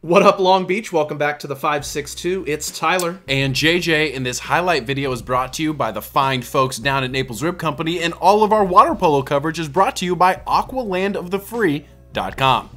What up, Long Beach? Welcome back to the 562. It's Tyler. And JJ, and this highlight video is brought to you by the fine folks down at Naples Rib Company, and all of our water polo coverage is brought to you by aqualandofthefree.com.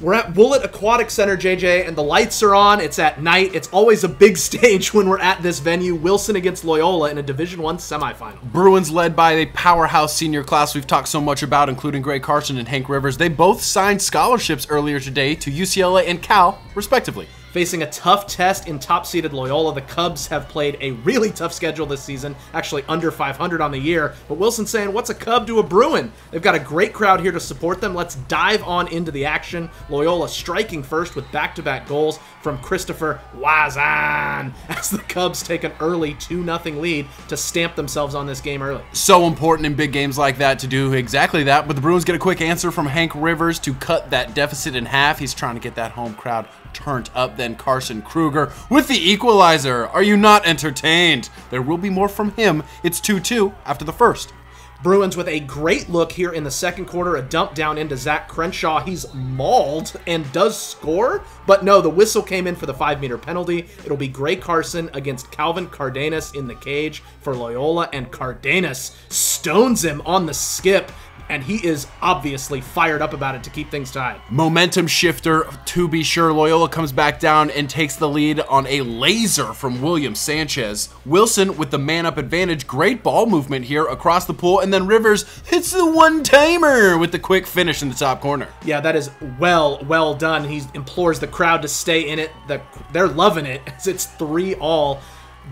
We're at Woolett Aquatic Center, JJ, and the lights are on. It's at night. It's always a big stage when we're at this venue. Wilson against Loyola in a Division I semifinal. Bruins led by a powerhouse senior class we've talked so much about, including Greg Carson and Hank Rivers. They both signed scholarships earlier today to UCLA and Cal, respectively. Facing a tough test in top-seeded Loyola, the Cubs have played a really tough schedule this season, actually under 500 on the year. But Wilson's saying, what's a Cub to a Bruin? They've got a great crowd here to support them. Let's dive on into the action. Loyola striking first with back-to-back goals from Christopher Wazan as the Cubs take an early 2-0 lead to stamp themselves on this game early. So important in big games like that to do exactly that, but the Bruins get a quick answer from Hank Rivers to cut that deficit in half. He's trying to get that home crowd turned up. Then Carson Kruger with the equalizer. Are you not entertained? There will be more from him. It's 2-2 after the first. Bruins with a great look here in the second quarter. A dump down into Zach Crenshaw. He's mauled and does score, but no, the whistle came in for the 5-meter penalty. It'll be Gray Carson against Calvin Cardenas in the cage for Loyola, and Cardenas stones him on the skip, and he is obviously fired up about it to keep things tied. Momentum shifter, to be sure. Loyola comes back down and takes the lead on a laser from William Sanchez. Wilson with the man-up advantage. Great ball movement here across the pool, and then Rivers hits the one-timer with the quick finish in the top corner. Yeah, that is well done. He implores the crowd to stay in it. They're loving it as it's 3-3.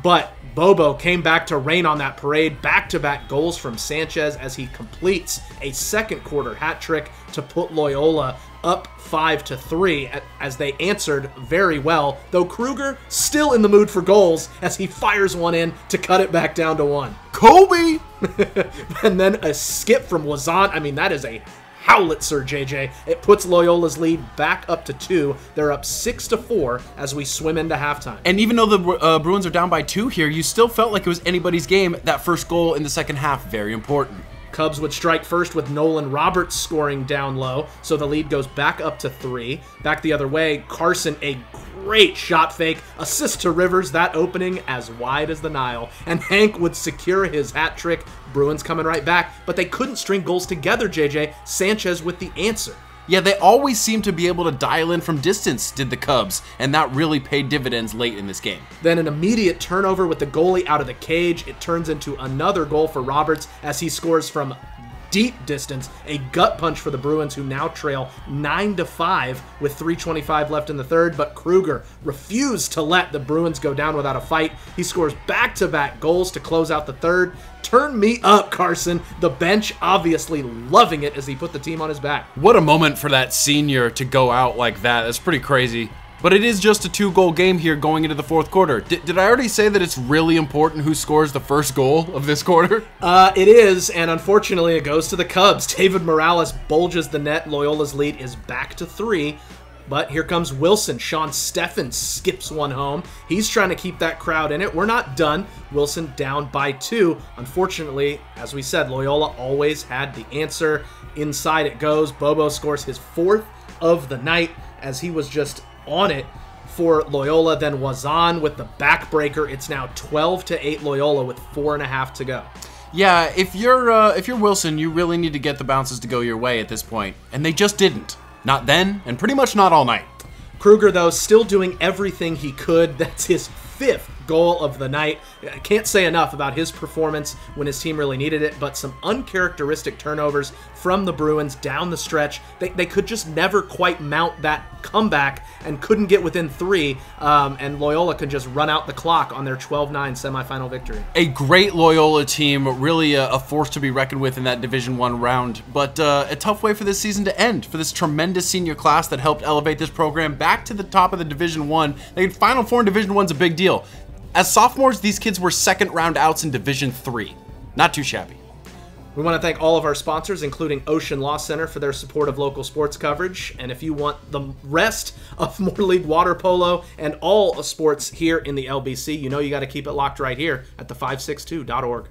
But Bobo came back to rain on that parade. Back-to-back goals from Sanchez as he completes a second quarter hat trick to put Loyola up 5-3 as they answered very well, though Kruger still in the mood for goals as he fires one in to cut it back down to 1. Kobe! And then a skip from Wazan. I mean, that is a howitzer, JJ. It puts Loyola's lead back up to 2. They're up 6-4 as we swim into halftime. And even though the Bruins are down by 2 here, you still felt like it was anybody's game. That first goal in the second half, very important. Cubs would strike first with Nolan Roberts scoring down low, so the lead goes back up to 3. Back the other way, Carson, a great shot fake, assist to Rivers, that opening as wide as the Nile, and Hank would secure his hat trick. Bruins coming right back, but they couldn't string goals together, JJ. Sanchez with the answer. Yeah, they always seem to be able to dial in from distance, did the Cubs, and that really paid dividends late in this game. Then an immediate turnover with the goalie out of the cage. It turns into another goal for Roberts as he scores from deep distance, a gut punch for the Bruins, who now trail 9-5 with 3:25 left in the third, but Kruger refused to let the Bruins go down without a fight. He scores back-to-back goals to close out the third. Turn me up, Carson. The bench obviously loving it as he put the team on his back. What a moment for that senior to go out like that. That's pretty crazy. But it is just a 2-goal game here going into the fourth quarter. Did I already say that it's really important who scores the first goal of this quarter? It is, and unfortunately it goes to the Cubs. David Morales bulges the net. Loyola's lead is back to 3. But here comes Wilson. Sean Steffen skips one home. He's trying to keep that crowd in it. We're not done. Wilson down by 2. Unfortunately, as we said, Loyola always had the answer. Inside it goes. Bobo scores his 4th of the night as he was just on it for Loyola. Then Wazan with the backbreaker. It's now 12-8 Loyola with 4.5 to go. Yeah, if you're Wilson, you really need to get the bounces to go your way at this point, and they just didn't. Not then, and pretty much not all night. Kruger, though, still doing everything he could. That's his 5th goal of the night. I can't say enough about his performance when his team really needed it, but some uncharacteristic turnovers from the Bruins down the stretch. They could just never quite mount that comeback and couldn't get within 3, and Loyola could just run out the clock on their 12-9 semifinal victory. A great Loyola team, really a force to be reckoned with in that Division I round, but a tough way for this season to end for this tremendous senior class that helped elevate this program back to the top of the Division I. The Final Four in Division I's a big deal. As sophomores, these kids were second-round outs in Division III. Not too shabby. We want to thank all of our sponsors, including Ocean Law Center, for their support of local sports coverage. And if you want the rest of Moore League water polo and all sports here in the LBC, you know you got to keep it locked right here at the562.org.